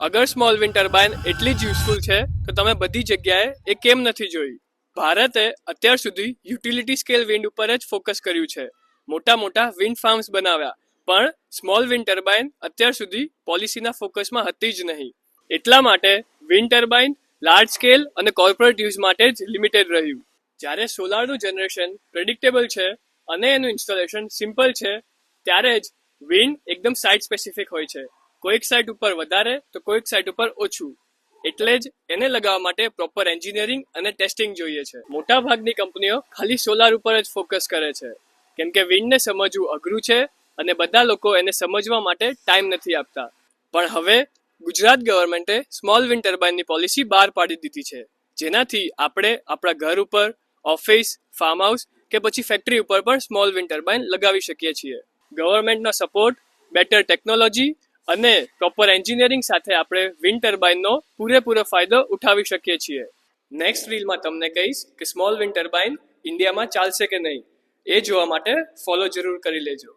અગર small wind turbine એટલી જ યુઝફુલ છે તો તમે બધી જગ્યાએ એ કેમ નથી જોઈ? ભારતે અત્યાર સુધી યુટિલિટી સ્કેલ વિન્ડ ઉપર જ ફોકસ કર્યું છે. મોટા મોટા વિન્ડ ફાર્મ્સ બનાવ્યા, પણ સ્મોલ વિન્ડ ટર્બાઇન અત્યાર સુધી પોલિસીના ફોકસમાં હતી જ નહીં. એટલા માટે વિન્ડ ટર્બાઇન લાર્જ સ્કેલ અને કોર્પોરેટ યુઝ માટે જ લિમિટેડ રહ્યું. જ્યારે સોલારનું જનરેશન પ્રેડિક્ટેબલ છે અને એનું ઇન્સ્ટોલેશન સિમ્પલ છે, ત્યારે જ વિન્ડ એકદમ સાઇટ સ્પેસિફિક હોય છે. કોઈક સાઇટ ઉપર વધારે તો કોઈક સાઇટ ઉપર ઓછું. એટલે જ એને લગાવવા માટે પ્રોપર એન્જિનિયરિંગ અને ટેસ્ટિંગ જોઈએ છે. મોટા ભાગની કંપનીઓ ખાલી સોલાર ઉપર જ ફોકસ કરે છે, કેમ કે વિન્ડને સમજવું અઘરું છે અને બધા લોકો એને સમજવા માટે ટાઈમ નથી આપતા. પણ હવે ગુજરાત ગવર્મેન્ટે સ્મોલ વિન્ડ ટર્બાઇનની પોલિસી બહાર પાડી દીધી છે, જેનાથી આપણે આપણા ઘર ઉપર, ઓફિસ, ફાર્મ હાઉસ કે પછી ફેક્ટરી ઉપર પણ સ્મોલ વિન્ડ ટર્બાઇન લગાવી શકીએ છીએ. ગવર્મેન્ટનો સપોર્ટ, બેટર ટેકનોલોજી અને પ્રોપર એન્જિનિયરિંગ સાથે આપણે વિન્ડ ટર્બાઇનનો પૂરેપૂરો ફાયદો ઉઠાવી શકીએ છીએ. નેક્સ્ટ રીલમાં તમને કહીશ કે સ્મોલ વિન્ડ ટર્બાઇન ઇન્ડિયામાં ચાલશે કે નહીં. એ જોવા માટે ફોલો જરૂર કરી લેજો.